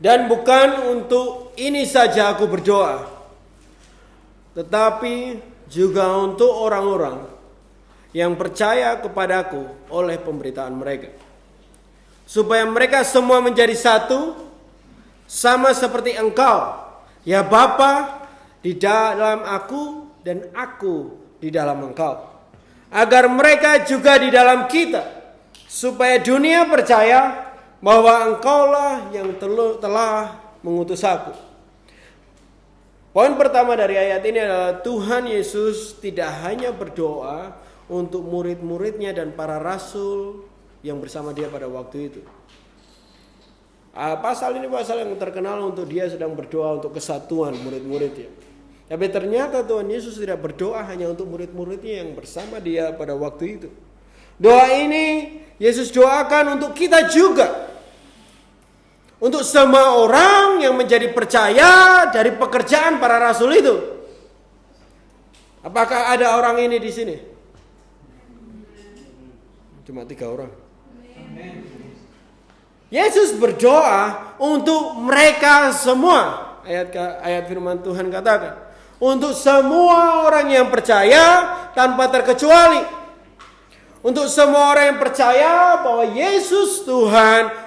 Dan bukan untuk ini saja aku berdoa, tetapi juga untuk orang-orang yang percaya kepadaku oleh pemberitaan mereka, supaya mereka semua menjadi satu, sama seperti Engkau, ya Bapa, di dalam aku dan aku di dalam Engkau, agar mereka juga di dalam kita, supaya dunia percaya bahwa Engkaulah yang telah mengutus aku. Poin pertama dari ayat ini adalah Tuhan Yesus tidak hanya berdoa untuk murid-muridnya dan para rasul yang bersama dia pada waktu itu. Pasal ini pasal yang terkenal untuk dia sedang berdoa untuk kesatuan murid-muridnya. Tapi ternyata Tuhan Yesus tidak berdoa hanya untuk murid-muridnya yang bersama dia pada waktu itu. Doa ini Yesus doakan untuk kita juga. Untuk semua orang yang menjadi percaya dari pekerjaan para rasul itu. Apakah ada orang ini di sini? Cuma 3 orang. Yesus berdoa untuk mereka semua. Ayat firman Tuhan katakan, untuk semua orang yang percaya tanpa terkecuali. Untuk semua orang yang percaya bahwa Yesus Tuhan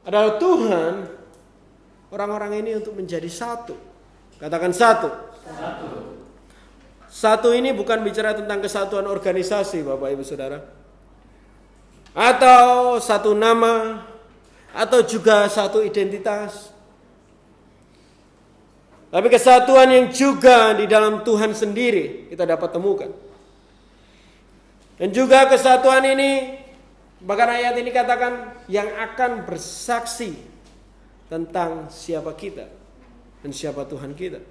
adalah Tuhan, orang-orang ini untuk menjadi satu. Katakan satu. Satu ini bukan bicara tentang kesatuan organisasi, Bapak Ibu Saudara, atau satu nama, atau juga satu identitas. Tapi kesatuan yang juga di dalam Tuhan sendiri kita dapat temukan. Dan juga kesatuan ini, bahkan ayat ini katakan yang akan bersaksi tentang siapa kita dan siapa Tuhan kita.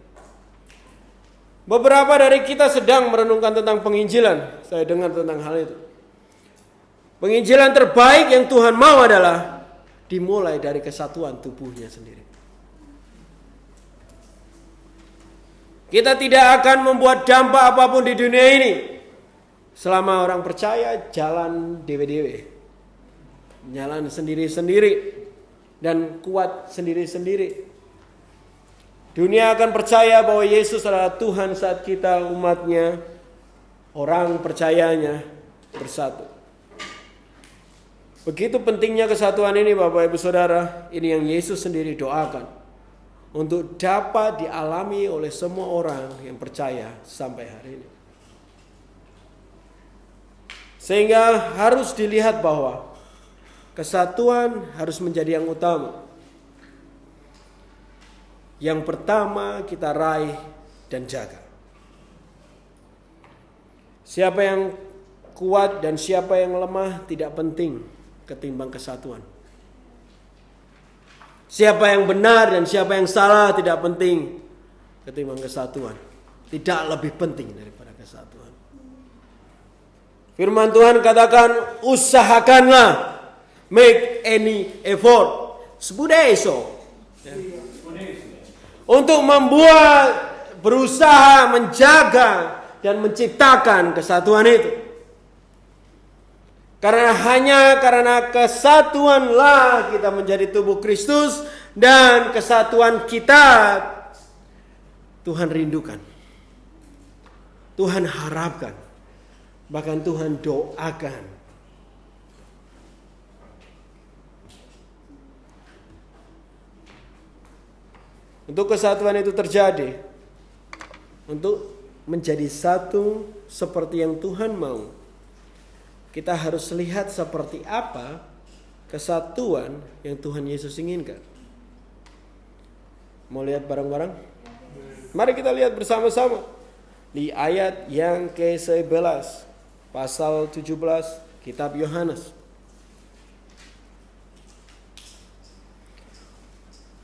Beberapa dari kita sedang merenungkan tentang penginjilan. Saya dengar tentang hal itu. Penginjilan terbaik yang Tuhan mau adalah dimulai dari kesatuan tubuhnya sendiri. Kita tidak akan membuat dampak apapun di dunia ini selama orang percaya jalan dewe-dewe, jalan sendiri-sendiri dan kuat sendiri-sendiri. Dunia akan percaya bahwa Yesus adalah Tuhan saat kita umatnya, orang percayanya bersatu. Begitu pentingnya kesatuan ini Bapak Ibu Saudara, ini yang Yesus sendiri doakan untuk dapat dialami oleh semua orang yang percaya sampai hari ini. Sehingga harus dilihat bahwa kesatuan harus menjadi yang utama. Yang pertama kita raih dan jaga. Siapa yang kuat dan siapa yang lemah tidak penting ketimbang kesatuan. Siapa yang benar dan siapa yang salah tidak penting ketimbang kesatuan. Tidak lebih penting daripada kesatuan. Firman Tuhan katakan, usahakanlah, make any effort, sebudeso, untuk membuat, berusaha menjaga dan menciptakan kesatuan itu. Karena kesatuanlah kita menjadi tubuh Kristus, dan kesatuan kita Tuhan rindukan, Tuhan harapkan, bahkan Tuhan doakan. Untuk kesatuan itu terjadi, untuk menjadi satu seperti yang Tuhan mau, kita harus lihat seperti apa kesatuan yang Tuhan Yesus inginkan. Mau lihat bareng-bareng? Mari kita lihat bersama-sama di ayat yang ke-11, pasal 17 kitab Yohanes.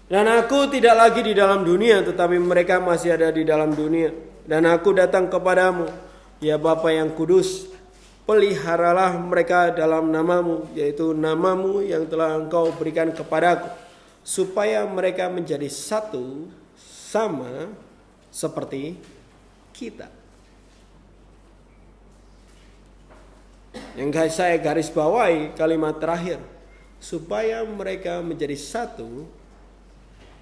Dan aku tidak lagi di dalam dunia, tetapi mereka masih ada di dalam dunia. Dan aku datang kepadamu, ya Bapa yang kudus, peliharalah mereka dalam namamu, yaitu namamu yang telah Engkau berikan kepadaku, supaya mereka menjadi satu sama seperti kita. Yang saya garis bawahi kalimat terakhir, supaya mereka menjadi satu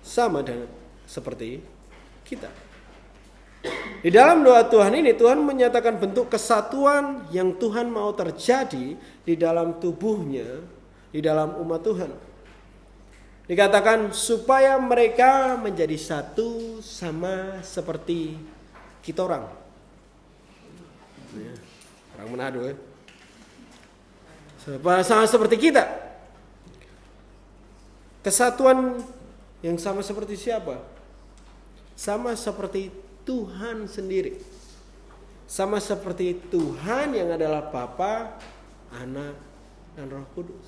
sama dengan seperti kita. Di dalam doa Tuhan ini, Tuhan menyatakan bentuk kesatuan yang Tuhan mau terjadi di dalam tubuhnya, di dalam umat Tuhan. Dikatakan supaya mereka menjadi satu sama seperti kita orang. Orang Manado ya. Sama seperti kita. Kesatuan yang sama seperti siapa? Sama seperti Tuhan sendiri. Sama seperti Tuhan yang adalah Bapa, Anak, dan Roh Kudus.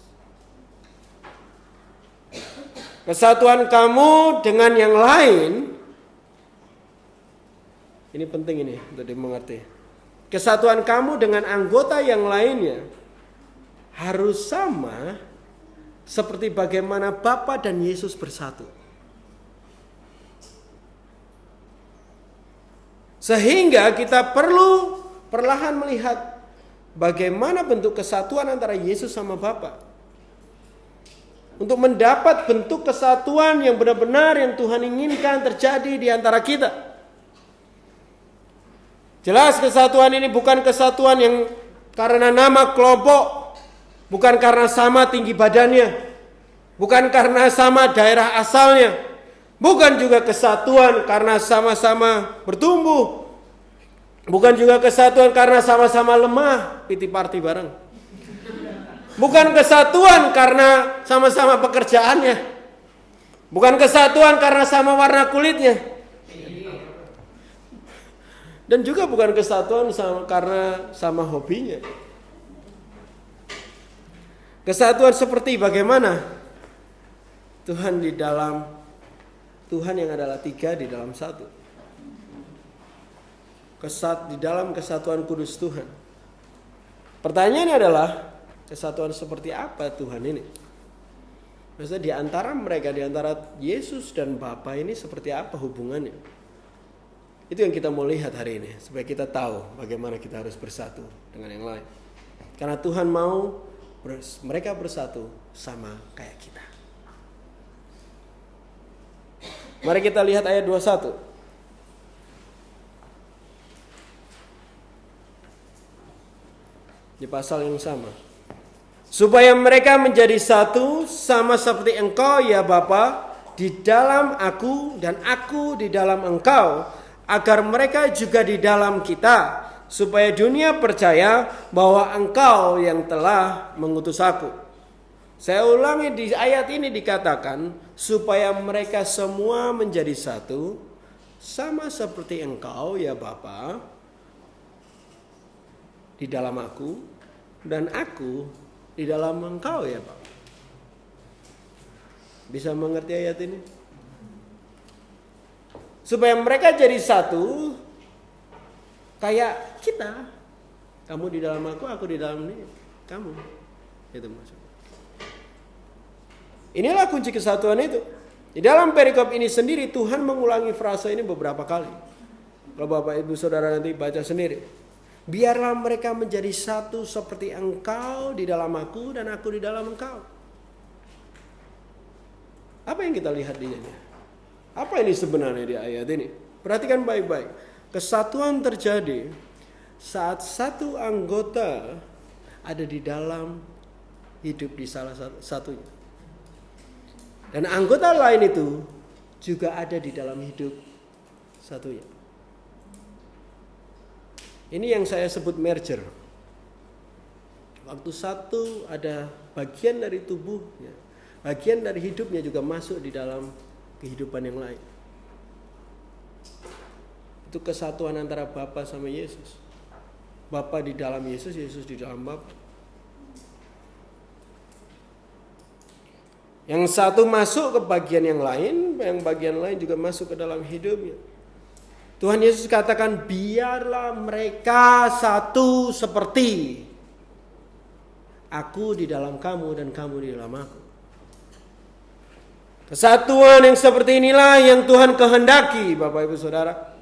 Kesatuan kamu dengan yang lain, ini penting ini untuk dimengerti. Kesatuan kamu dengan anggota yang lainnya harus sama seperti bagaimana Bapa dan Yesus bersatu. Sehingga kita perlu perlahan melihat bagaimana bentuk kesatuan antara Yesus sama Bapa. Untuk mendapat bentuk kesatuan yang benar-benar yang Tuhan inginkan terjadi di antara kita. Jelas kesatuan ini bukan kesatuan yang karena nama kelompok, bukan karena sama tinggi badannya, bukan karena sama daerah asalnya. Bukan juga kesatuan karena sama-sama bertumbuh. Bukan juga kesatuan karena sama-sama lemah, piti party bareng. Bukan kesatuan karena sama-sama pekerjaannya. Bukan kesatuan karena sama warna kulitnya. Dan juga bukan kesatuan karena sama hobinya. Kesatuan seperti bagaimana Tuhan Tuhan yang adalah tiga di dalam satu. Di dalam kesatuan kudus Tuhan. Pertanyaannya adalah, kesatuan seperti apa Tuhan ini? Maksudnya di antara mereka, di antara Yesus dan Bapa ini seperti apa hubungannya? Itu yang kita mau lihat hari ini, supaya kita tahu bagaimana kita harus bersatu dengan yang lain. Karena Tuhan mau mereka bersatu sama kayak kita. Mari kita lihat ayat 21. Di pasal yang sama. Supaya mereka menjadi satu sama seperti Engkau ya Bapa di dalam aku dan aku di dalam Engkau, agar mereka juga di dalam kita, supaya dunia percaya bahwa Engkau yang telah mengutus aku. Saya ulangi, di ayat ini dikatakan supaya mereka semua menjadi satu sama seperti Engkau ya Bapa di dalam aku dan aku di dalam Engkau ya Bapa. Bisa mengerti ayat ini? Supaya mereka jadi satu kayak kita. Kamu di dalam aku di dalam kamu. Itu maksudnya. Inilah kunci kesatuan itu. Di dalam perikop ini sendiri Tuhan mengulangi frasa ini beberapa kali. Kalau Bapak Ibu Saudara nanti baca sendiri. Biarlah mereka menjadi satu seperti Engkau di dalam aku dan aku di dalam Engkau. Apa yang kita lihat di sini? Apa ini sebenarnya di ayat ini? Perhatikan baik-baik. Kesatuan terjadi saat satu anggota ada di dalam hidup di salah satunya. Dan anggota lain itu juga ada di dalam hidup satunya. Ini yang saya sebut merger. Waktu satu ada bagian dari tubuhnya, bagian dari hidupnya juga masuk di dalam kehidupan yang lain. Itu kesatuan antara Bapa sama Yesus. Bapa di dalam Yesus, Yesus di dalam Bapa. Yang satu masuk ke bagian yang lain, yang bagian lain juga masuk ke dalam hidupnya. Tuhan Yesus katakan, biarlah mereka satu seperti aku di dalam kamu dan kamu di dalam aku. Kesatuan yang seperti inilah yang Tuhan kehendaki, Bapak Ibu Saudara.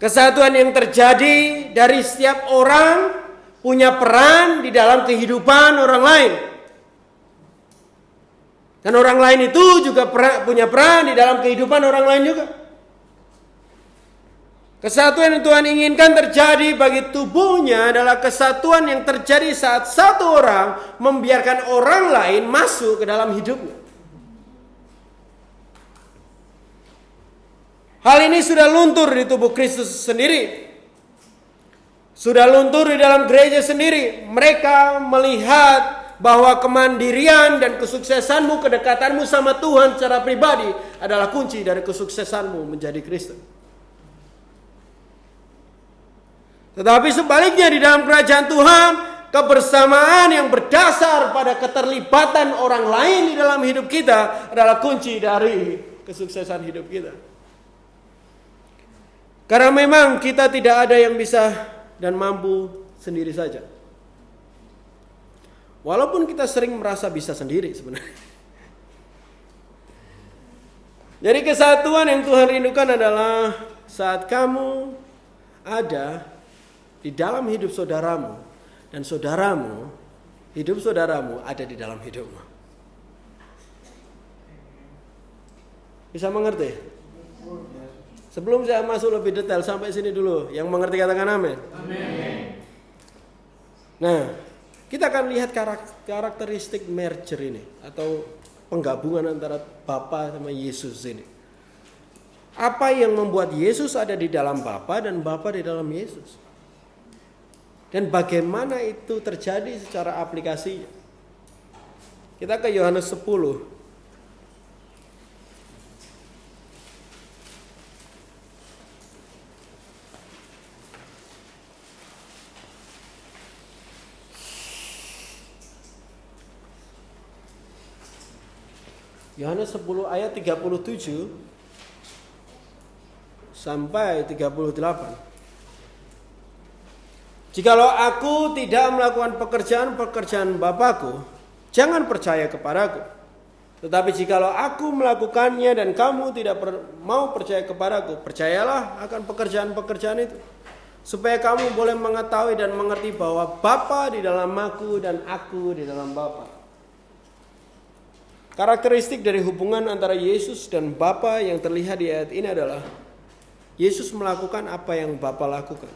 Kesatuan yang terjadi dari setiap orang punya peran di dalam kehidupan orang lain. Dan orang lain itu juga punya peran di dalam kehidupan orang lain juga. Kesatuan yang Tuhan inginkan terjadi bagi tubuhnya adalah kesatuan yang terjadi saat satu orang membiarkan orang lain masuk ke dalam hidupnya. Hal ini sudah luntur di tubuh Kristus sendiri. Sudah luntur di dalam gereja sendiri. Mereka melihat bahwa kemandirian dan kesuksesanmu, kedekatanmu sama Tuhan secara pribadi adalah kunci dari kesuksesanmu menjadi Kristen. Tetapi sebaliknya di dalam kerajaan Tuhan, kebersamaan yang berdasar pada keterlibatan orang lain di dalam hidup kita adalah kunci dari kesuksesan hidup kita. Karena memang kita tidak ada yang bisa dan mampu sendiri saja. Walaupun kita sering merasa bisa sendiri sebenarnya. Jadi kesatuan yang Tuhan rindukan adalah saat kamu ada di dalam hidup saudaramu dan hidup saudaramu ada di dalam hidupmu. Bisa mengerti? Sebelum saya masuk lebih detail sampai sini dulu. Yang mengerti katakan amin. Amin. Nah, kita akan lihat karakteristik merger ini atau penggabungan antara Bapa sama Yesus ini. Apa yang membuat Yesus ada di dalam Bapa dan Bapa di dalam Yesus? Dan bagaimana itu terjadi secara aplikasinya? Kita ke Yohanes 10. Yohanes 10 ayat 37 sampai 38. Jikalau aku tidak melakukan pekerjaan Bapa-Ku, jangan percaya kepadaku. Tetapi jikalau aku melakukannya dan kamu tidak mau percaya kepadaku, percayalah akan pekerjaan-pekerjaan itu, supaya kamu boleh mengetahui dan mengerti bahwa Bapa di dalam aku dan aku di dalam Bapa. Karakteristik dari hubungan antara Yesus dan Bapa yang terlihat di ayat ini adalah Yesus melakukan apa yang Bapa lakukan.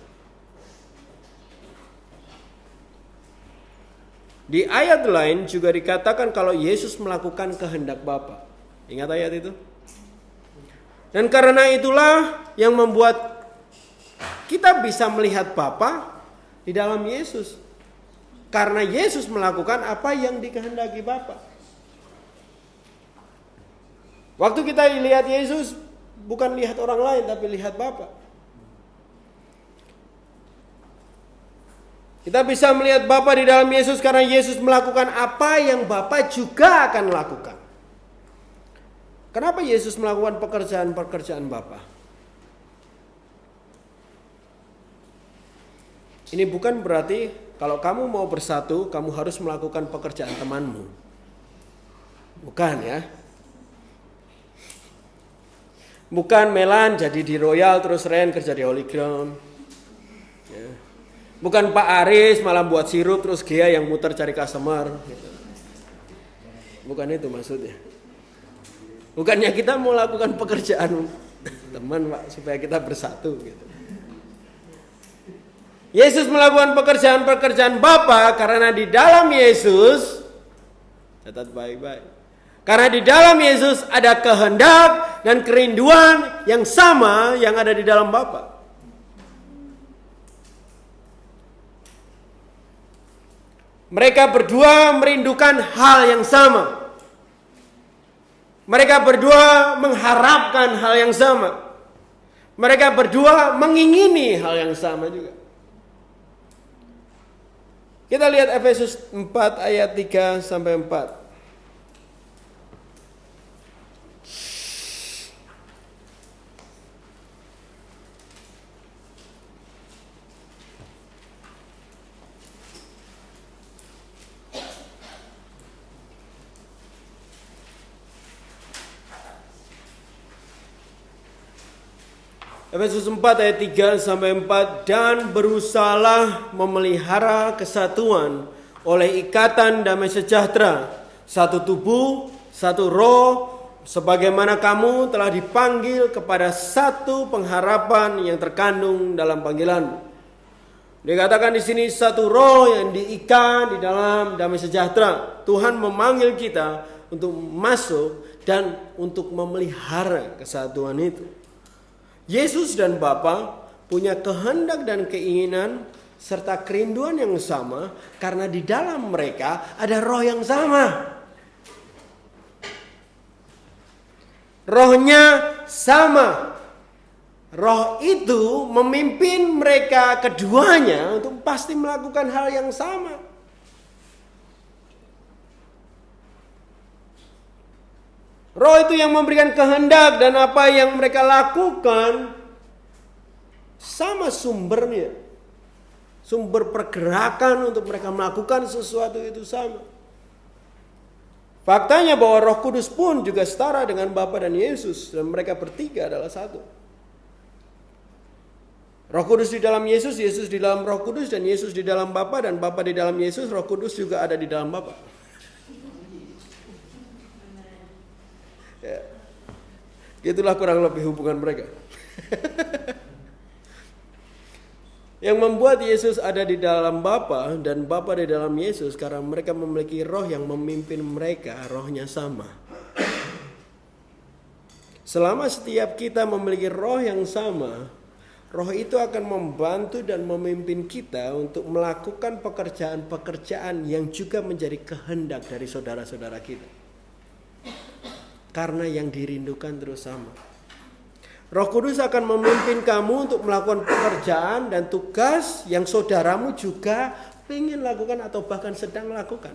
Di ayat lain juga dikatakan kalau Yesus melakukan kehendak Bapa. Ingat ayat itu? Dan karena itulah yang membuat kita bisa melihat Bapa di dalam Yesus. Karena Yesus melakukan apa yang dikehendaki Bapa. Waktu kita lihat Yesus, bukan lihat orang lain, tapi lihat Bapa. Kita bisa melihat Bapa di dalam Yesus karena Yesus melakukan apa yang Bapa juga akan lakukan. Kenapa Yesus melakukan pekerjaan-pekerjaan Bapa? Ini bukan berarti kalau kamu mau bersatu, kamu harus melakukan pekerjaan temanmu. Bukan ya. Bukan Melan jadi di Royal terus Ren kerja di Holy Ground. Ya. Bukan Pak Aris malah buat sirup terus Gea yang muter cari customer. Gitu. Bukan itu maksudnya. Bukannya kita mau lakukan pekerjaan teman Pak supaya kita bersatu. Gitu. Yesus melakukan pekerjaan-pekerjaan Bapa karena di dalam Yesus, catat baik-baik. Karena di dalam Yesus ada kehendak dan kerinduan yang sama yang ada di dalam Bapa. Mereka berdua merindukan hal yang sama. Mereka berdua mengharapkan hal yang sama. Mereka berdua mengingini hal yang sama juga. Kita lihat Efesus 4 ayat 3 sampai 4. Efesus 4 ayat 3 sampai 4, dan berusahalah memelihara kesatuan oleh ikatan damai sejahtera, satu tubuh satu roh, sebagaimana kamu telah dipanggil kepada satu pengharapan yang terkandung dalam panggilanmu. Dikatakan di sini satu roh yang diikat di dalam damai sejahtera. Tuhan memanggil kita untuk masuk dan untuk memelihara kesatuan itu. Yesus dan Bapa punya kehendak dan keinginan serta kerinduan yang sama karena di dalam mereka ada roh yang sama. Rohnya sama. Roh itu memimpin mereka keduanya untuk pasti melakukan hal yang sama. Roh itu yang memberikan kehendak dan apa yang mereka lakukan sama sumbernya. Sumber pergerakan untuk mereka melakukan sesuatu itu sama. Faktanya bahwa Roh Kudus pun juga setara dengan Bapa dan Yesus dan mereka bertiga adalah satu. Roh Kudus di dalam Yesus, Yesus di dalam Roh Kudus, dan Yesus di dalam Bapa, dan Bapa di dalam Yesus, Roh Kudus juga ada di dalam Bapa. Ya. Itulah kurang lebih hubungan mereka. Yang membuat Yesus ada di dalam Bapa dan Bapa di dalam Yesus karena mereka memiliki roh yang memimpin mereka, rohnya sama. Selama setiap kita memiliki roh yang sama, roh itu akan membantu dan memimpin kita untuk melakukan pekerjaan-pekerjaan yang juga menjadi kehendak dari saudara-saudara kita. Karena yang dirindukan terus sama. Roh Kudus akan memimpin kamu untuk melakukan pekerjaan dan tugas yang saudaramu juga ingin lakukan atau bahkan sedang lakukan.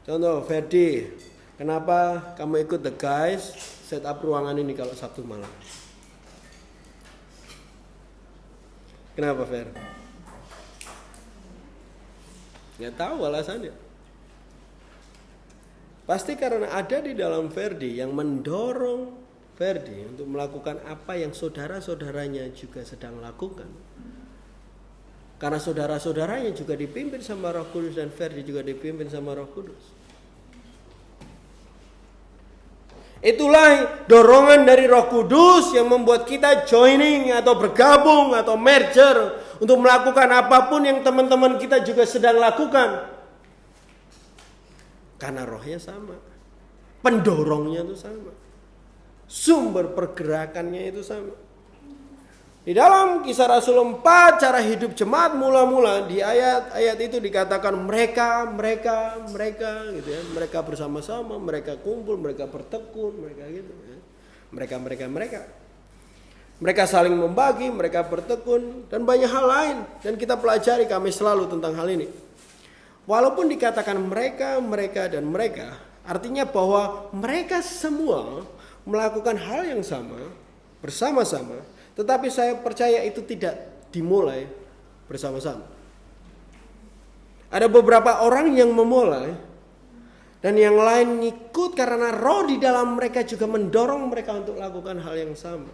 Contoh, Ferdi, kenapa kamu ikut The Guys set up ruangan ini kalau Sabtu malam? Kenapa, Fer? Nggak tahu alasannya. Pasti karena ada di dalam Ferdi yang mendorong Ferdi untuk melakukan apa yang saudara-saudaranya juga sedang lakukan. Karena saudara-saudaranya juga dipimpin sama Roh Kudus dan Ferdi juga dipimpin sama Roh Kudus. Itulah dorongan dari Roh Kudus yang membuat kita joining atau bergabung atau merger untuk melakukan apapun yang teman-teman kita juga sedang lakukan. Karena rohnya sama. Pendorongnya itu sama. Sumber pergerakannya itu sama. Di dalam Kisah Rasul 4 cara hidup jemaat mula-mula di ayat-ayat itu dikatakan mereka gitu ya. Mereka bersama-sama, mereka kumpul, mereka bertekun, mereka gitu ya. Mereka. Mereka saling membagi, mereka bertekun dan banyak hal lain dan kita pelajari kami selalu tentang hal ini. Walaupun dikatakan mereka, artinya bahwa mereka semua melakukan hal yang sama bersama-sama. Tetapi saya percaya itu tidak dimulai bersama-sama. Ada beberapa orang yang memulai dan yang lain ikut karena roh di dalam mereka juga mendorong mereka untuk lakukan hal yang sama.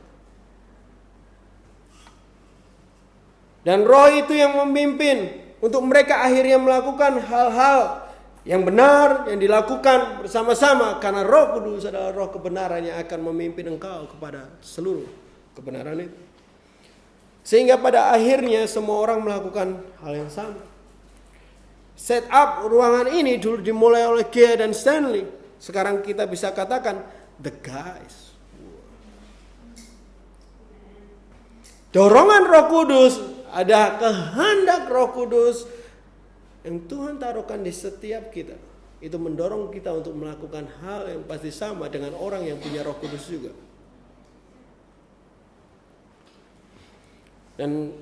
Dan roh itu yang memimpin untuk mereka akhirnya melakukan hal-hal yang benar yang dilakukan bersama-sama karena Roh Kudus adalah roh kebenaran yang akan memimpin engkau kepada seluruh kebenaran itu. Sehingga pada akhirnya semua orang melakukan hal yang sama. Set up ruangan ini dulu dimulai oleh Gia dan Stanley. Sekarang kita bisa katakan The Guys. Dorongan Roh Kudus, ada kehendak Roh Kudus yang Tuhan taruhkan di setiap kita. Itu mendorong kita untuk melakukan hal yang pasti sama dengan orang yang punya Roh Kudus juga. Dan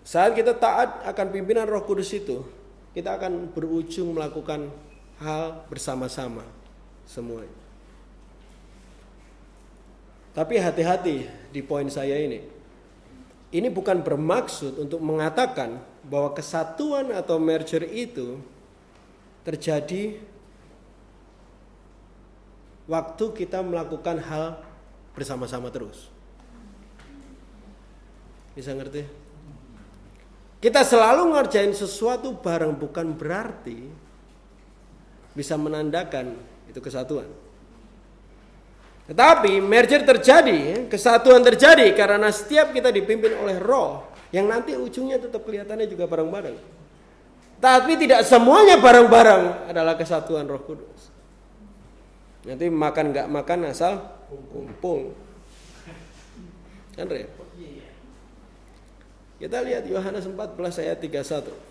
saat kita taat akan pimpinan Roh Kudus itu, kita akan berujung melakukan hal bersama-sama semuanya. Tapi hati-hati di poin saya ini. Ini bukan bermaksud untuk mengatakan bahwa kesatuan atau merger itu terjadi waktu kita melakukan hal bersama-sama terus. Bisa ngerti? Kita selalu ngerjain sesuatu bareng bukan berarti bisa menandakan itu kesatuan. Tetapi merger terjadi, kesatuan terjadi karena setiap kita dipimpin oleh Roh yang nanti ujungnya tetap kelihatannya juga bareng-bareng. Tapi tidak semuanya bareng-bareng adalah kesatuan Roh Kudus. Nanti makan nggak makan asal kumpul. Kan repot. Kita lihat Yohanes 14 ayat 31.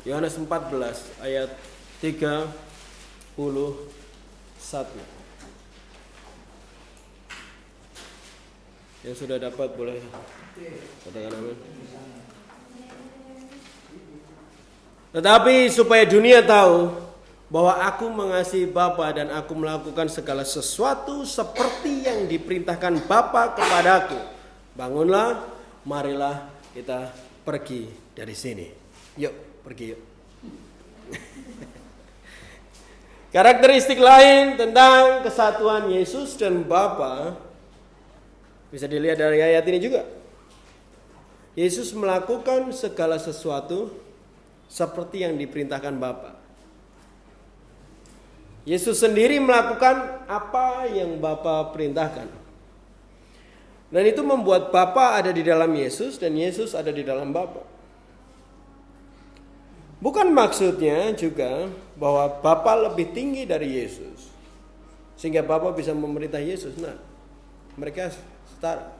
Yohanes 14 ayat 31. Yang sudah dapat boleh katakan amin. Tetapi supaya dunia tahu bahwa aku mengasihi Bapa dan aku melakukan segala sesuatu seperti yang diperintahkan Bapa kepadaku. Bangunlah, marilah kita pergi dari sini. Yuk. Pergi yuk. Karakteristik lain tentang kesatuan Yesus dan Bapa bisa dilihat dari ayat ini juga. Yesus melakukan segala sesuatu seperti yang diperintahkan Bapa. Yesus sendiri melakukan apa yang Bapa perintahkan. Dan itu membuat Bapa ada di dalam Yesus dan Yesus ada di dalam Bapa. Bukan maksudnya juga bahwa Bapa lebih tinggi dari Yesus sehingga Bapa bisa memerintah Yesus. Nah, mereka setara.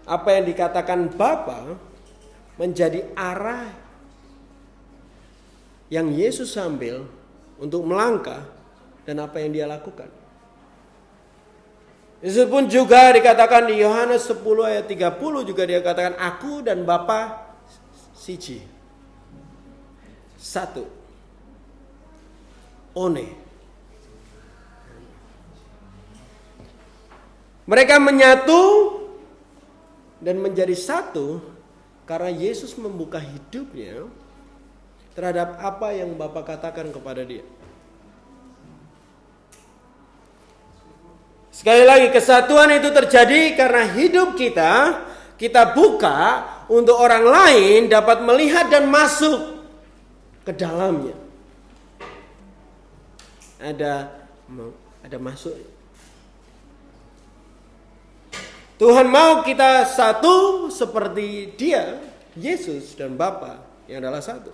Apa yang dikatakan Bapa menjadi arah yang Yesus ambil untuk melangkah dan apa yang dia lakukan. Yesus pun juga dikatakan di Yohanes 10 ayat 30 juga dia katakan aku dan Bapa siji. Satu. One. Mereka menyatu dan menjadi satu karena Yesus membuka hidupnya terhadap apa yang Bapa katakan kepada dia. Sekali lagi kesatuan itu terjadi karena hidup kita buka untuk orang lain dapat melihat dan masuk ke dalamnya. Ada masuk. Tuhan mau kita satu seperti Dia, Yesus dan Bapa yang adalah satu.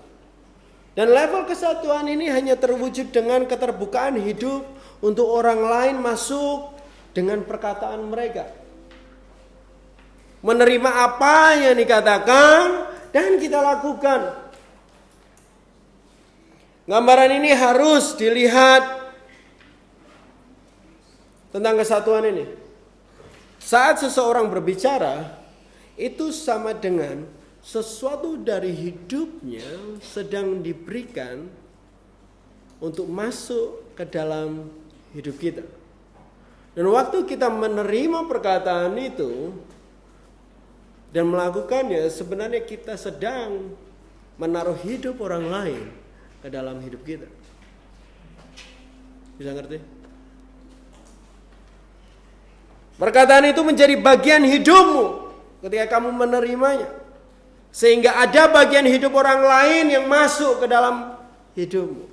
Dan level kesatuan ini hanya terwujud dengan keterbukaan hidup untuk orang lain masuk dengan perkataan mereka. Menerima apa yang dikatakan dan kita lakukan. Gambaran ini harus dilihat tentang kesatuan ini. Saat seseorang berbicara, itu sama dengan sesuatu dari hidupnya sedang diberikan untuk masuk ke dalam hidup kita. Dan waktu kita menerima perkataan itu dan melakukannya, sebenarnya kita sedang menaruh hidup orang lain ke dalam hidup kita. Bisa ngerti? Perkataan itu menjadi bagian hidupmu ketika kamu menerimanya. Sehingga ada bagian hidup orang lain yang masuk ke dalam hidupmu.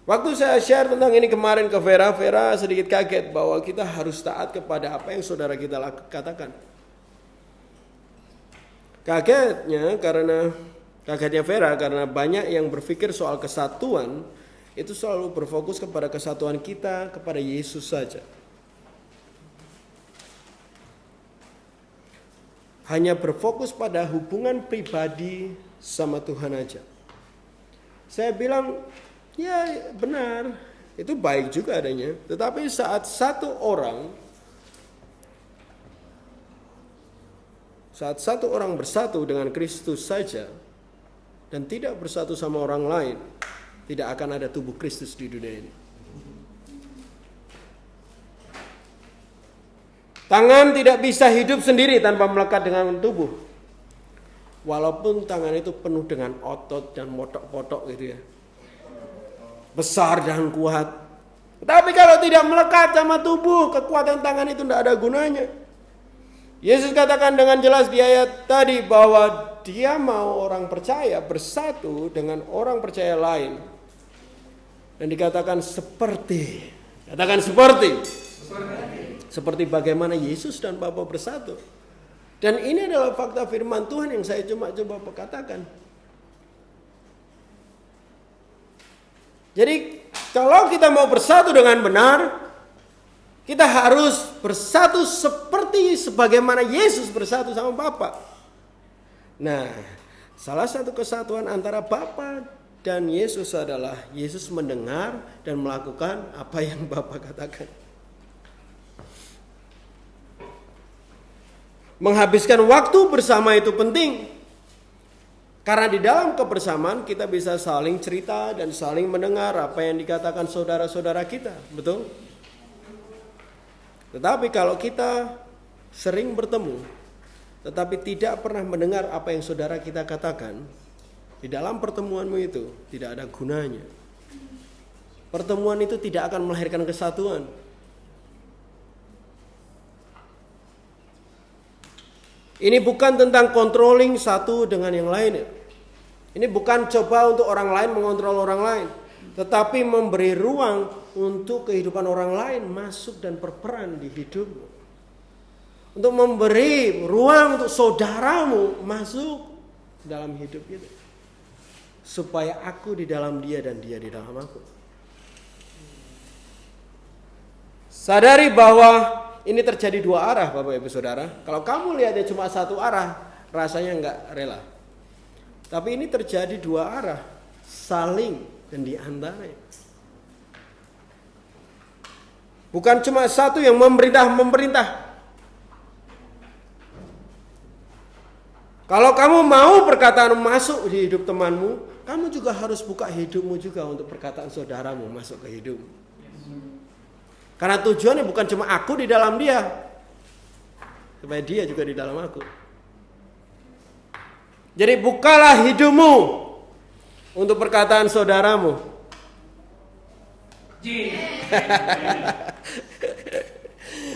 Waktu saya share tentang ini kemarin ke Vera sedikit kaget bahwa kita harus taat kepada apa yang saudara kita katakan. Kagetnya Vera karena banyak yang berpikir soal kesatuan itu selalu berfokus kepada kesatuan kita kepada Yesus saja. Hanya berfokus pada hubungan pribadi sama Tuhan aja. Saya bilang, ya benar, itu baik juga adanya. Tetapi saat satu orang bersatu dengan Kristus saja dan tidak bersatu sama orang lain, tidak akan ada tubuh Kristus di dunia ini. Tangan tidak bisa hidup sendiri tanpa melekat dengan tubuh. Walaupun tangan itu penuh dengan otot dan potok-potok gitu ya. besar dan kuat. Tapi kalau tidak melekat sama tubuh, kekuatan tangan itu tidak ada gunanya. Yesus katakan dengan jelas di ayat tadi bahwa dia mau orang percaya bersatu dengan orang percaya lain. Dan dikatakan seperti. Katakan seperti. Seperti bagaimana Yesus dan Bapa bersatu. Dan ini adalah fakta firman Tuhan yang saya coba katakan. Jadi kalau kita mau bersatu dengan benar, kita harus bersatu seperti sebagaimana Yesus bersatu sama Bapa. Nah, salah satu kesatuan antara Bapa dan Yesus adalah Yesus mendengar dan melakukan apa yang Bapa katakan. Menghabiskan waktu bersama itu penting. Karena di dalam kebersamaan kita bisa saling cerita dan saling mendengar apa yang dikatakan saudara-saudara kita. Betul? Tetapi kalau kita sering bertemu, tetapi tidak pernah mendengar apa yang saudara kita katakan, di dalam pertemuanmu itu tidak ada gunanya. Pertemuan itu tidak akan melahirkan kesatuan. Ini bukan tentang controlling satu dengan yang lain. Ini bukan coba untuk orang lain mengontrol orang lain, tetapi memberi ruang untuk kehidupan orang lain masuk dan berperan di hidupmu. Untuk memberi ruang untuk saudaramu masuk dalam hidup kita. Supaya aku di dalam dia dan dia di dalam aku. Sadari bahwa ini terjadi dua arah Bapak Ibu Saudara. Kalau kamu lihatnya cuma satu arah, rasanya enggak rela. Tapi ini terjadi dua arah, saling dan diantaranya. Bukan cuma satu yang memerintah. Kalau kamu mau perkataan masuk di hidup temanmu, kamu juga harus buka hidupmu juga untuk perkataan saudaramu masuk ke hidupmu. Karena tujuannya bukan cuma aku di dalam dia, supaya dia juga di dalam aku. Jadi bukalah hidupmu untuk perkataan saudaramu.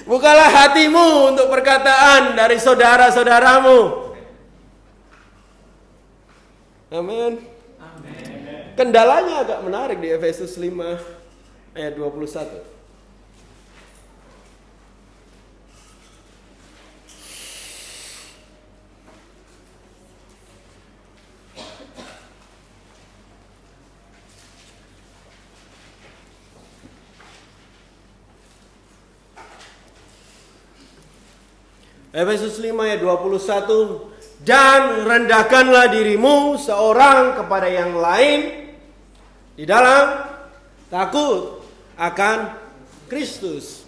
Bukalah hatimu untuk perkataan dari saudara-saudaramu. Amin. Kendalanya agak menarik di Efesus 5 ayat 21. Efesus 5 ayat 21. Dan rendahkanlah dirimu seorang kepada yang lain di dalam takut akan Kristus.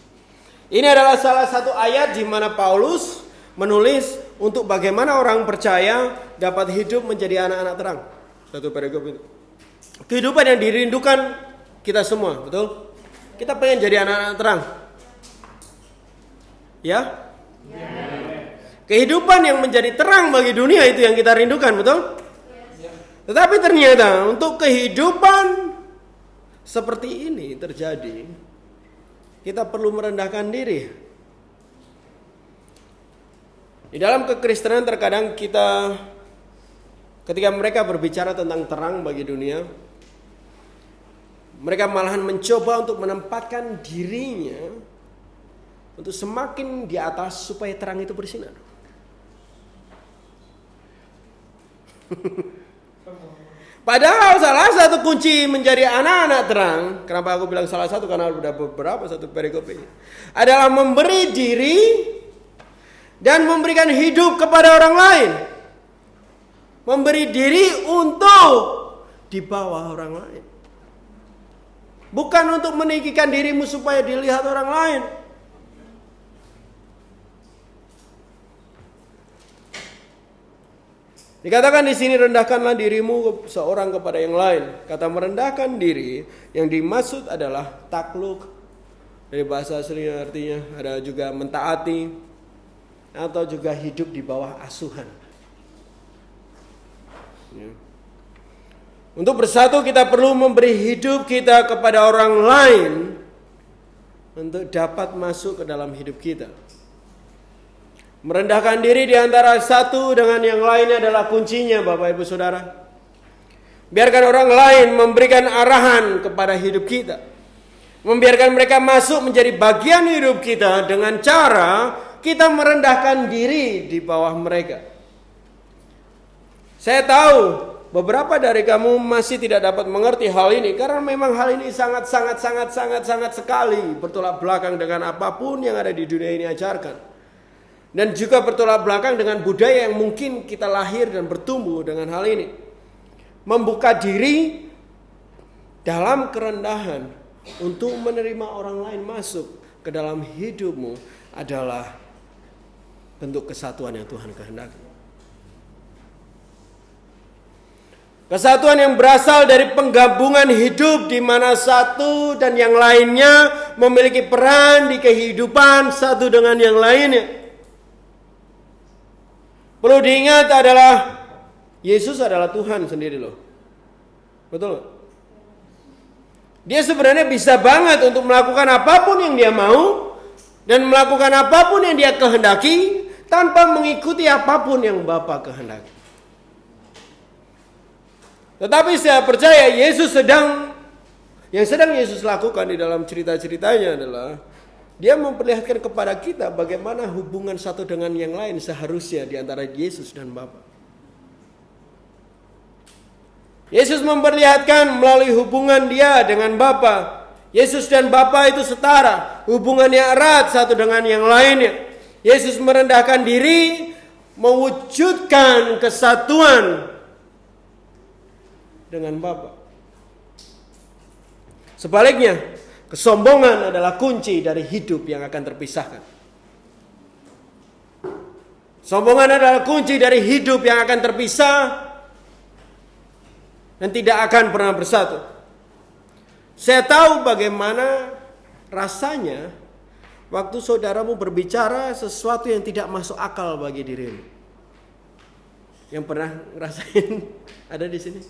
Ini adalah salah satu ayat di mana Paulus menulis untuk bagaimana orang percaya dapat hidup menjadi anak-anak terang. Satu perikop itu. Kehidupan yang dirindukan kita semua, betul? Kita pengen jadi anak-anak terang. Ya? Kehidupan yang menjadi terang bagi dunia itu yang kita rindukan, betul? Tetapi ternyata untuk kehidupan seperti ini terjadi, kita perlu merendahkan diri. Di dalam kekristenan terkadang kita, ketika mereka berbicara tentang terang bagi dunia, mereka malahan mencoba untuk menempatkan dirinya untuk semakin di atas supaya terang itu bersinar. Padahal salah satu kunci menjadi anak-anak terang, kenapa aku bilang salah satu, karena ada beberapa satu perikop ini, adalah memberi diri dan memberikan hidup kepada orang lain. Memberi diri untuk di bawah orang lain. Bukan untuk meninggikan dirimu supaya dilihat orang lain. Dikatakan di sini rendahkanlah dirimu seorang kepada yang lain. Kata merendahkan diri yang dimaksud adalah takluk. Dari bahasa aslinya artinya ada juga mentaati atau juga hidup di bawah asuhan. Ya. Untuk bersatu kita perlu memberi hidup kita kepada orang lain untuk dapat masuk ke dalam hidup kita. Merendahkan diri di antara satu dengan yang lainnya adalah kuncinya, Bapak Ibu Saudara. Biarkan orang lain memberikan arahan kepada hidup kita. Membiarkan mereka masuk menjadi bagian hidup kita dengan cara kita merendahkan diri di bawah mereka. Saya tahu beberapa dari kamu masih tidak dapat mengerti hal ini karena memang hal ini sangat sekali bertolak belakang dengan apapun yang ada di dunia ini ajarkan. Dan juga bertolak belakang dengan budaya yang mungkin kita lahir dan bertumbuh dengan hal ini. Membuka diri dalam kerendahan untuk menerima orang lain masuk ke dalam hidupmu adalah bentuk kesatuan yang Tuhan kehendaki. Kesatuan yang berasal dari penggabungan hidup di mana satu dan yang lainnya memiliki peran di kehidupan satu dengan yang lainnya. Perlu diingat adalah Yesus adalah Tuhan sendiri loh. Betul? Dia sebenarnya bisa banget untuk melakukan apapun yang dia mau dan melakukan apapun yang dia kehendaki tanpa mengikuti apapun yang Bapa kehendaki. Tetapi saya percaya yang sedang Yesus lakukan di dalam cerita-ceritanya adalah Dia memperlihatkan kepada kita bagaimana hubungan satu dengan yang lain seharusnya di antara Yesus dan Bapa. Yesus memperlihatkan melalui hubungan dia dengan Bapa. Yesus dan Bapa itu setara, hubungannya erat satu dengan yang lainnya. Yesus merendahkan diri, mewujudkan kesatuan dengan Bapa. Sebaliknya, kesombongan adalah kunci dari hidup yang akan terpisahkan. Sombongan adalah kunci dari hidup yang akan terpisah dan tidak akan pernah bersatu. Saya tahu bagaimana rasanya waktu saudaramu berbicara sesuatu yang tidak masuk akal bagi dirimu. Yang pernah ngerasain ada di sini?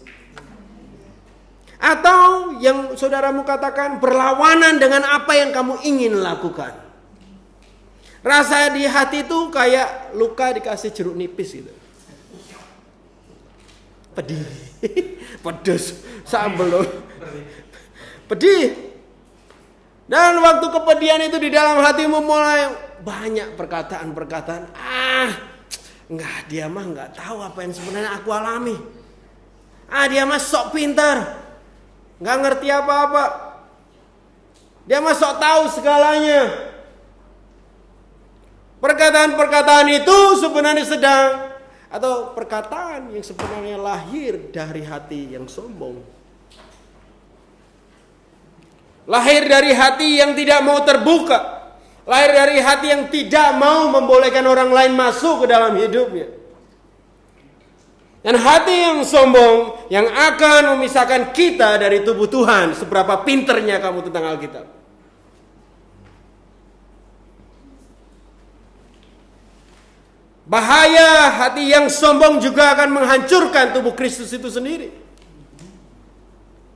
Atau yang saudaramu katakan berlawanan dengan apa yang kamu ingin lakukan. Rasa di hati itu kayak luka dikasih jeruk nipis gitu. Pedih. Pedes. Sambel loh. Pedih. Dan waktu kepedihan itu di dalam hatimu mulai banyak perkataan-perkataan. Enggak, dia mah enggak tahu apa yang sebenarnya aku alami. Dia mah sok pintar. Nggak ngerti apa-apa. Dia mah sok tahu segalanya. Perkataan-perkataan itu sebenarnya atau perkataan yang sebenarnya lahir dari hati yang sombong. Lahir dari hati yang tidak mau terbuka. Lahir dari hati yang tidak mau membolehkan orang lain masuk ke dalam hidupnya. Dan hati yang sombong yang akan memisahkan kita dari tubuh Tuhan. Seberapa pinternya kamu tentang Alkitab. Bahaya hati yang sombong juga akan menghancurkan tubuh Kristus itu sendiri.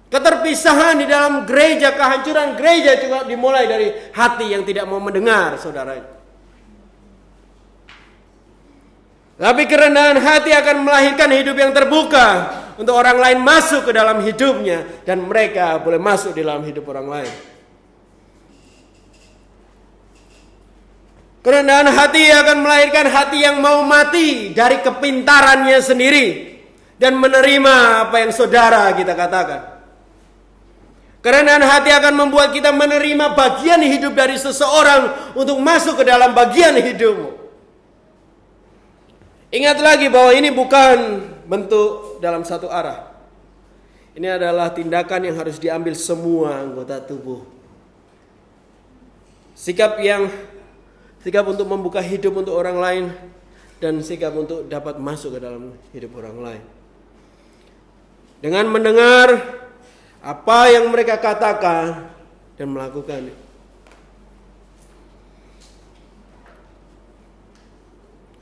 Keterpisahan di dalam gereja, kehancuran gereja juga dimulai dari hati yang tidak mau mendengar, saudara. Tapi kerendahan hati akan melahirkan hidup yang terbuka untuk orang lain masuk ke dalam hidupnya dan mereka boleh masuk di dalam hidup orang lain. Kerendahan hati akan melahirkan hati yang mau mati dari kepintarannya sendiri dan menerima apa yang saudara kita katakan. Kerendahan hati akan membuat kita menerima bagian hidup dari seseorang untuk masuk ke dalam bagian hidupmu. Ingat lagi bahwa ini bukan bentuk dalam satu arah. Ini adalah tindakan yang harus diambil semua anggota tubuh. Sikap untuk membuka hidup untuk orang lain dan sikap untuk dapat masuk ke dalam hidup orang lain. Dengan mendengar apa yang mereka katakan dan melakukannya.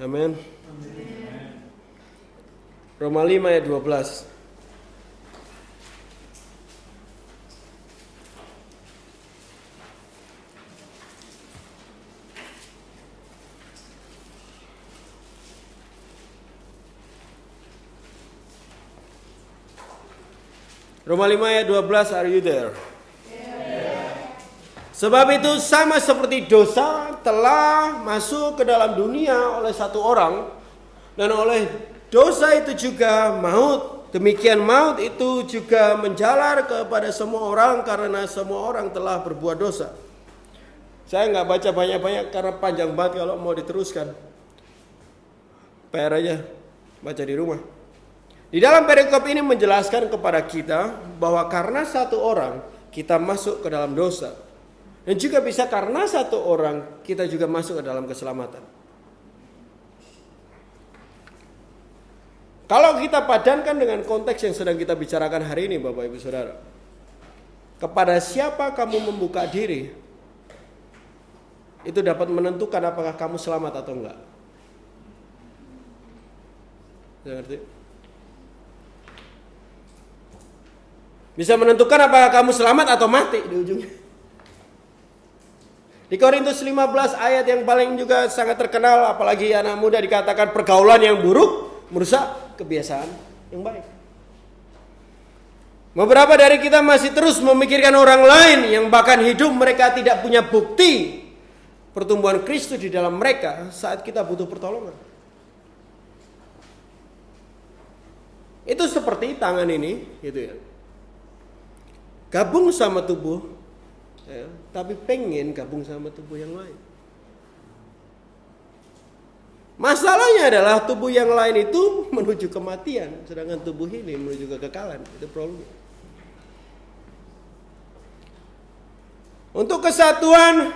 Amin. Roma 5 ayat 12. Roma 5 ayat 12, are you there? Sebab itu sama seperti dosa telah masuk ke dalam dunia oleh satu orang, dan oleh dosa itu juga maut. Demikian maut itu juga menjalar kepada semua orang karena semua orang telah berbuat dosa. Saya nggak baca banyak-banyak karena panjang banget kalau mau diteruskan. PR aja, baca di rumah. Di dalam perikop ini menjelaskan kepada kita bahwa karena satu orang kita masuk ke dalam dosa. Dan juga bisa karena satu orang kita juga masuk ke dalam keselamatan. Kalau kita padankan dengan konteks yang sedang kita bicarakan hari ini, Bapak Ibu Saudara. Kepada siapa kamu membuka diri, itu dapat menentukan apakah kamu selamat atau enggak. Saya ngerti? Bisa menentukan apakah kamu selamat atau mati di ujungnya. Di Korintus 15 ayat yang paling juga sangat terkenal, apalagi anak muda, dikatakan pergaulan yang buruk merusak kebiasaan yang baik. Beberapa dari kita masih terus memikirkan orang lain yang bahkan hidup mereka tidak punya bukti pertumbuhan Kristus di dalam mereka saat kita butuh pertolongan. Itu seperti tangan ini, gitu ya. Gabung sama tubuh, ya, tapi pengen gabung sama tubuh yang lain. Masalahnya adalah tubuh yang lain itu menuju kematian, sedangkan tubuh ini menuju kekekalan. Itu problemnya. Untuk kesatuan,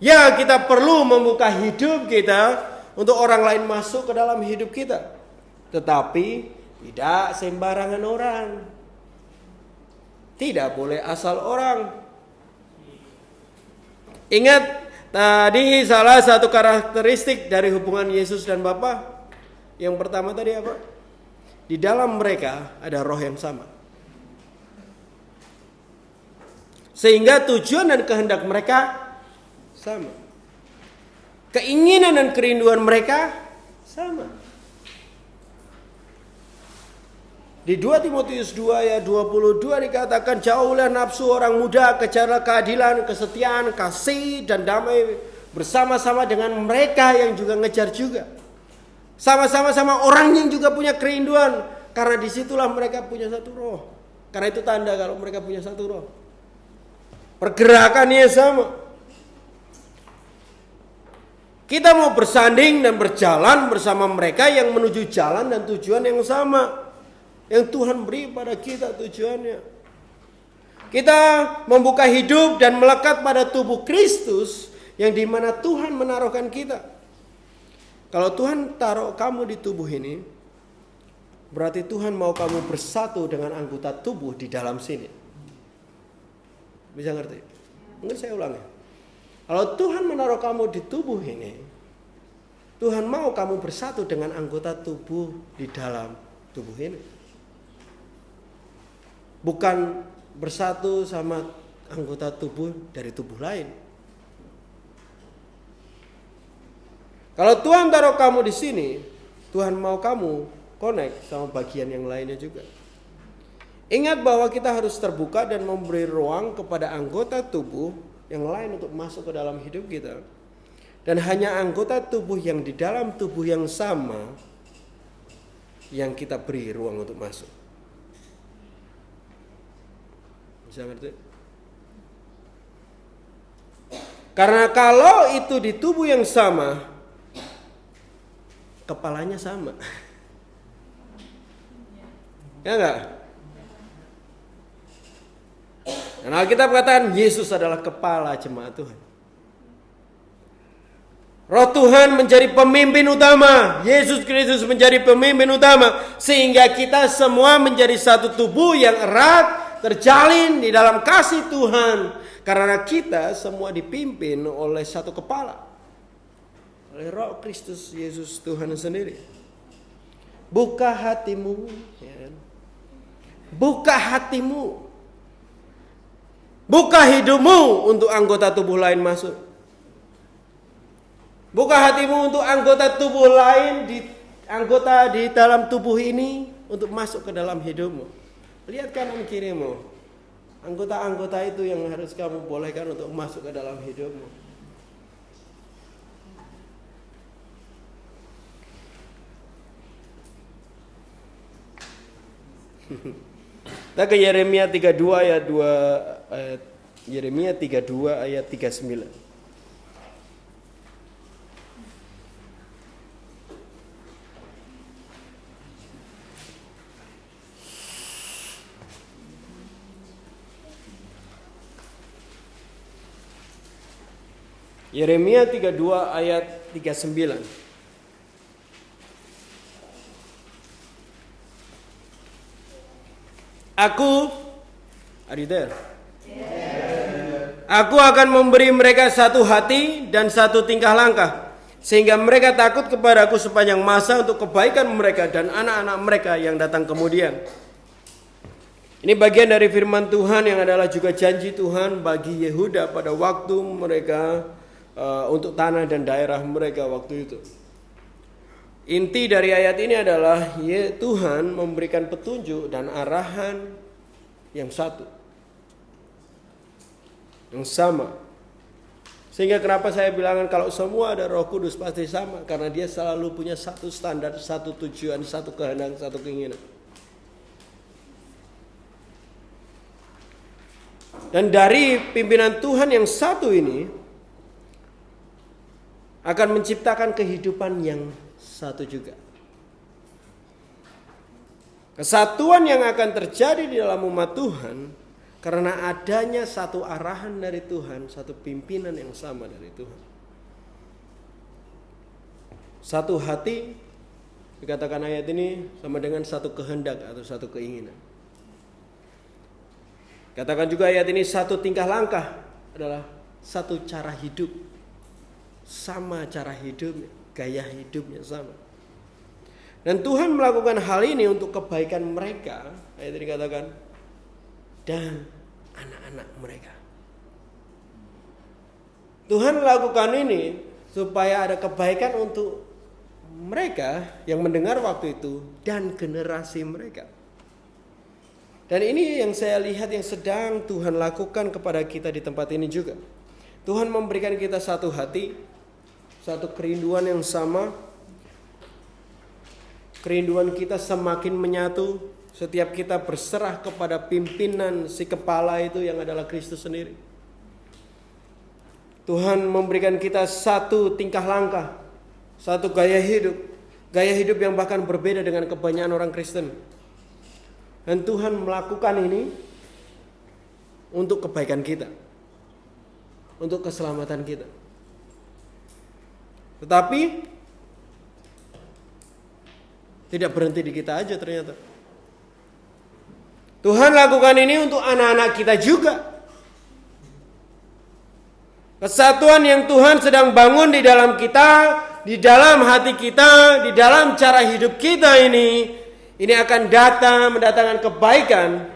ya kita perlu membuka hidup kita untuk orang lain masuk ke dalam hidup kita. Tetapi tidak sembarangan orang. Tidak boleh asal orang. Ingat tadi salah satu karakteristik dari hubungan Yesus dan Bapa. Yang pertama tadi apa? Di dalam mereka ada roh yang sama. Sehingga tujuan dan kehendak mereka sama. Keinginan dan kerinduan mereka sama. Di 2 Timotius 2 ayat 22 dikatakan, jauhlah nafsu orang muda, kejarlah keadilan, kesetiaan, kasih, dan damai bersama-sama dengan mereka yang juga ngejar juga. Sama-sama orang yang juga punya kerinduan, karena disitulah mereka punya satu roh. Karena itu tanda kalau mereka punya satu roh. Pergerakannya sama. Kita mau bersanding dan berjalan bersama mereka yang menuju jalan dan tujuan yang sama. Yang Tuhan beri pada kita tujuannya. Kita membuka hidup dan melekat pada tubuh Kristus yang dimana Tuhan menaruhkan kita. Kalau Tuhan taruh kamu di tubuh ini, berarti Tuhan mau kamu bersatu dengan anggota tubuh di dalam sini. Bisa ngerti? Mungkin saya ulangi. Kalau Tuhan menaruh kamu di tubuh ini, Tuhan mau kamu bersatu dengan anggota tubuh di dalam tubuh ini. Bukan bersatu sama anggota tubuh dari tubuh lain. Kalau Tuhan taruh kamu di sini, Tuhan mau kamu connect sama bagian yang lainnya juga. Ingat bahwa kita harus terbuka dan memberi ruang kepada anggota tubuh yang lain untuk masuk ke dalam hidup kita. Dan hanya anggota tubuh yang di dalam tubuh yang sama yang kita beri ruang untuk masuk. Bisa ngerti? Karena kalau itu di tubuh yang sama, kepalanya sama. Ya enggak? Dan Alkitab katakan Yesus adalah kepala jemaat Tuhan. Roh Tuhan menjadi pemimpin utama. Yesus Kristus menjadi pemimpin utama. Sehingga kita semua menjadi satu tubuh yang erat, terjalin di dalam kasih Tuhan. Karena kita semua dipimpin oleh satu kepala. Oleh Roh Kristus Yesus Tuhan sendiri. Buka hatimu. Ya. Buka hatimu. Buka hidupmu untuk anggota tubuh lain masuk. Buka hatimu untuk anggota tubuh lain, anggota di dalam tubuh ini untuk masuk ke dalam hidupmu. Lihat kanan kirimu. Anggota-anggota itu yang harus kamu bolehkan untuk masuk ke dalam hidupmu. Kita ke Yeremia 32 ayat 2, Yeremia 32 ayat 39. Yeremia 32 ayat 39. Are you there? Aku akan memberi mereka satu hati dan satu tingkah langkah, sehingga mereka takut kepadaku sepanjang masa untuk kebaikan mereka dan anak-anak mereka yang datang kemudian. Ini bagian dari firman Tuhan yang adalah juga janji Tuhan bagi Yehuda pada waktu mereka untuk tanah dan daerah mereka waktu itu. Inti dari ayat ini adalah Tuhan memberikan petunjuk dan arahan yang satu, yang sama. Sehingga kenapa saya bilang kalau semua ada Roh Kudus pasti sama, karena dia selalu punya satu standar, satu tujuan, satu kehendak, satu keinginan. Dan dari pimpinan Tuhan yang satu ini akan menciptakan kehidupan yang satu juga. Kesatuan yang akan terjadi di dalam umat Tuhan karena adanya satu arahan dari Tuhan, satu pimpinan yang sama dari Tuhan. Satu hati, dikatakan ayat ini sama dengan satu kehendak atau satu keinginan. Katakan juga ayat ini satu tingkah langkah adalah satu cara hidup. Sama cara hidupnya, gaya hidupnya sama. Dan Tuhan melakukan hal ini untuk kebaikan mereka, ayat ini dikatakan, dan anak-anak mereka. Tuhan melakukan ini supaya ada kebaikan untuk mereka yang mendengar waktu itu dan generasi mereka. Dan ini yang saya lihat yang sedang Tuhan lakukan kepada kita di tempat ini juga. Tuhan memberikan kita satu hati, satu kerinduan yang sama. Kerinduan kita semakin menyatu setiap kita berserah kepada pimpinan si kepala itu yang adalah Kristus sendiri. Tuhan memberikan kita satu tingkah langkah, satu gaya hidup yang bahkan berbeda dengan kebanyakan orang Kristen. Dan Tuhan melakukan ini untuk kebaikan kita, untuk keselamatan kita. Tetapi tidak berhenti di kita aja ternyata. Tuhan lakukan ini untuk anak-anak kita juga. Kesatuan yang Tuhan sedang bangun di dalam kita, di dalam hati kita, di dalam cara hidup kita ini akan mendatangkan kebaikan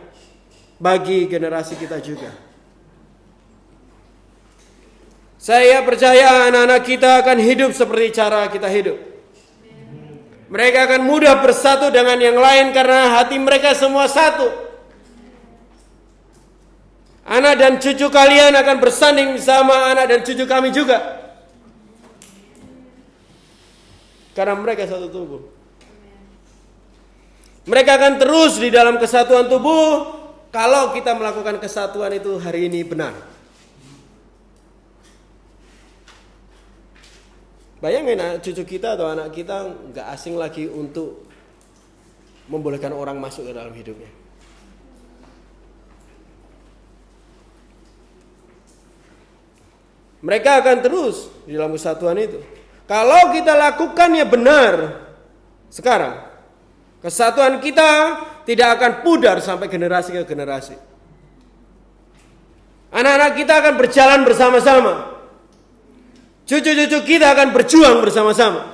bagi generasi kita juga. Saya percaya anak-anak kita akan hidup seperti cara kita hidup. Mereka akan mudah bersatu dengan yang lain karena hati mereka semua satu. Anak dan cucu kalian akan bersanding sama anak dan cucu kami juga. Karena mereka satu tubuh. Mereka akan terus di dalam kesatuan tubuh kalau kita melakukan kesatuan itu hari ini benar. Bayangin cucu kita atau anak kita gak asing lagi untuk membolehkan orang masuk ke dalam hidupnya. Mereka akan terus di dalam kesatuan itu. Kalau kita lakukannya benar sekarang, kesatuan kita tidak akan pudar sampai generasi ke generasi. Anak-anak kita akan berjalan bersama-sama. Cucu-cucu kita akan berjuang bersama-sama.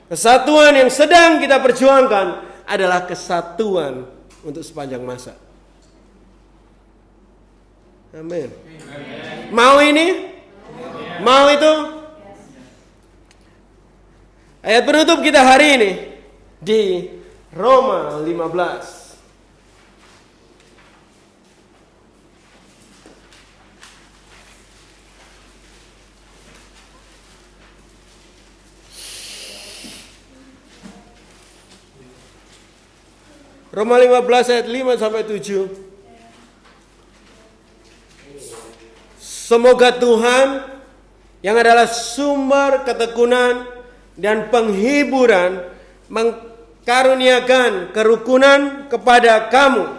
Kesatuan yang sedang kita perjuangkan adalah kesatuan untuk sepanjang masa. Amin. Mau ini? Mau itu? Ayat penutup kita hari ini di Roma 15. Roma 15 ayat 5 sampai 7. Semoga Tuhan yang adalah sumber ketekunan dan penghiburan mengkaruniakan kerukunan kepada kamu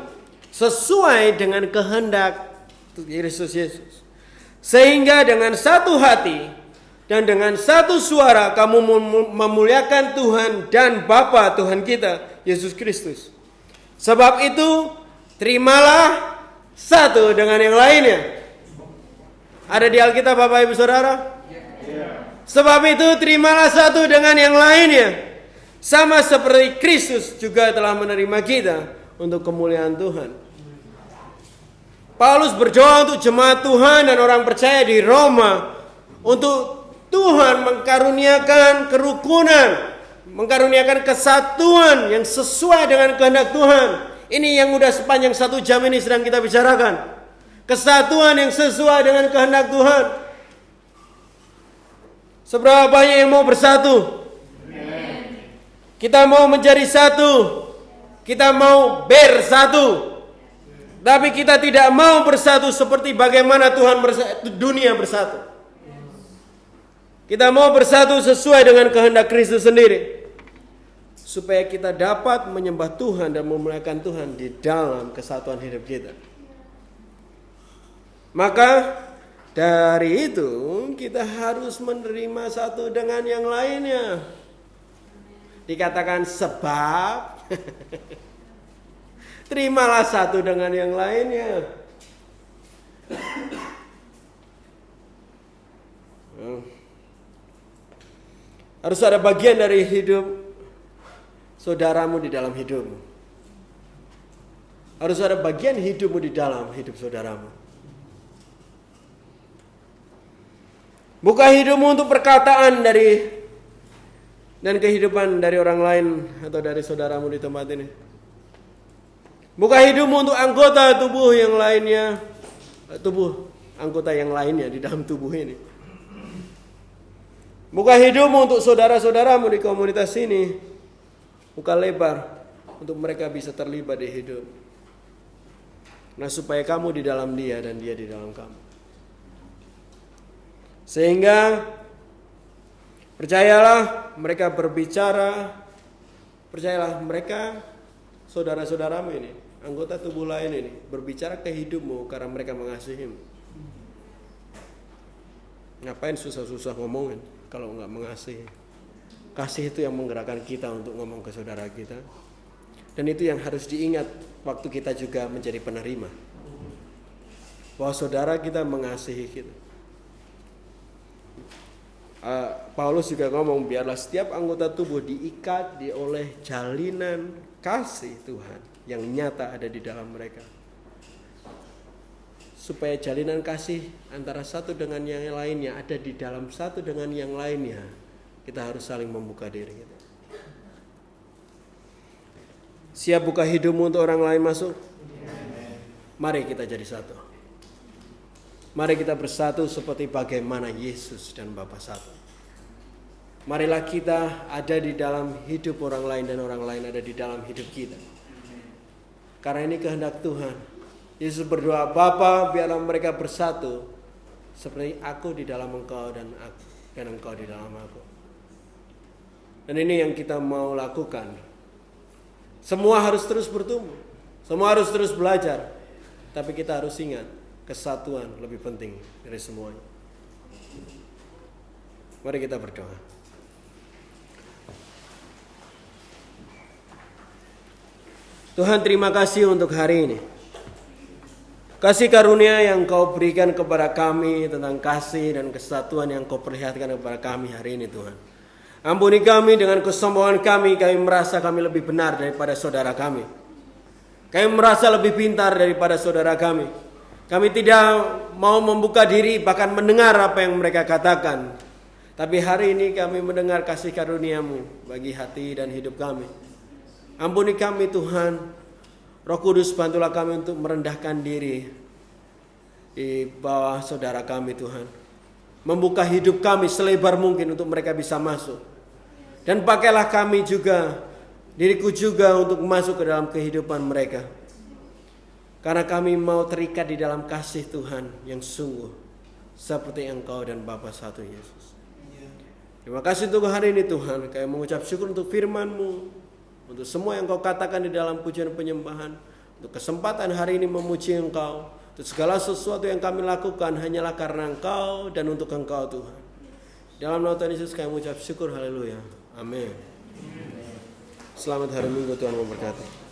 sesuai dengan kehendak Kristus Yesus. Sehingga dengan satu hati dan dengan satu suara kamu memuliakan Tuhan dan Bapa Tuhan kita, Yesus Kristus. Sebab itu, terimalah satu dengan yang lainnya. Ada di Alkitab Bapak Ibu Saudara? Sebab itu, terimalah satu dengan yang lainnya. Sama seperti Kristus juga telah menerima kita untuk kemuliaan Tuhan. Paulus berdoa untuk jemaat Tuhan dan orang percaya di Roma untuk Tuhan mengkaruniakan kerukunan, mengkaruniakan kesatuan yang sesuai dengan kehendak Tuhan. Ini yang udah sepanjang 1 jam ini sedang kita bicarakan. Kesatuan yang sesuai dengan kehendak Tuhan. Seberapa banyak yang mau bersatu? Kita mau menjadi satu. Kita mau bersatu. Tapi kita tidak mau bersatu seperti bagaimana Tuhan dunia bersatu. Kita mau bersatu sesuai dengan kehendak Kristus sendiri. Supaya kita dapat menyembah Tuhan dan memuliakan Tuhan di dalam kesatuan hidup kita. Maka dari itu kita harus menerima satu dengan yang lainnya. Dikatakan sebab terimalah satu dengan yang lainnya. Harus ada bagian dari hidup saudaramu di dalam hidupmu. Harus ada bagian hidupmu di dalam hidup saudaramu. Buka hidupmu untuk perkataan dan kehidupan dari orang lain atau dari saudaramu di tempat ini. Buka hidupmu untuk anggota tubuh yang lainnya, anggota yang lainnya di dalam tubuh ini. Buka hidupmu untuk saudara-saudaramu di komunitas ini. Buka lebar untuk mereka bisa terlibat di hidup. Nah, supaya kamu di dalam dia dan dia di dalam kamu. Sehingga percayalah mereka berbicara, percayalah mereka saudara-saudaramu ini, anggota tubuh lain ini berbicara ke hidupmu karena mereka mengasihimu. Ngapain susah-susah ngomongin kalau nggak mengasihi? Kasih itu yang menggerakkan kita untuk ngomong ke saudara kita. Dan itu yang harus diingat waktu kita juga menjadi penerima. Bahwa saudara kita mengasihi kita. Paulus juga ngomong, biarlah setiap anggota tubuh diikat oleh jalinan kasih Tuhan yang nyata ada di dalam mereka. Supaya jalinan kasih antara satu dengan yang lainnya ada di dalam satu dengan yang lainnya. Kita harus saling membuka diri kita. Siap buka hidupmu untuk orang lain masuk? Mari kita jadi satu. Mari kita bersatu seperti bagaimana Yesus dan Bapa satu. Marilah kita ada di dalam hidup orang lain dan orang lain ada di dalam hidup kita. Karena ini kehendak Tuhan. Yesus berdoa, Bapa, biarlah mereka bersatu seperti aku di dalam engkau dan engkau di dalam aku. Dan ini yang kita mau lakukan. Semua harus terus bertumbuh. Semua harus terus belajar. Tapi kita harus ingat, kesatuan lebih penting dari semuanya. Mari kita berdoa. Tuhan, terima kasih untuk hari ini. Kasih karunia yang kau berikan kepada kami tentang kasih dan kesatuan yang kau perlihatkan kepada kami hari ini, Tuhan. Ampuni kami dengan kesombongan kami merasa kami lebih benar daripada saudara kami. Kami merasa lebih pintar daripada saudara kami. Kami tidak mau membuka diri bahkan mendengar apa yang mereka katakan. Tapi hari ini kami mendengar kasih karunia-Mu bagi hati dan hidup kami. Ampuni kami Tuhan. Roh Kudus, bantulah kami untuk merendahkan diri di bawah saudara kami Tuhan. Membuka hidup kami selebar mungkin untuk mereka bisa masuk. Dan pakailah kami juga diriku juga untuk masuk ke dalam kehidupan mereka. Karena kami mau terikat di dalam kasih Tuhan yang sungguh seperti Engkau dan Bapa satu Yesus. Terima kasih untuk hari ini Tuhan. Kami mengucap syukur untuk firman-Mu, untuk semua yang Kau katakan di dalam pujian penyembahan, untuk kesempatan hari ini memuji Engkau, untuk segala sesuatu yang kami lakukan hanyalah karena Engkau dan untuk Engkau Tuhan. Dalam nama Tuhan Yesus kami mengucap syukur, haleluya, amin. Selamat hari Minggu, Tuhan memberkati.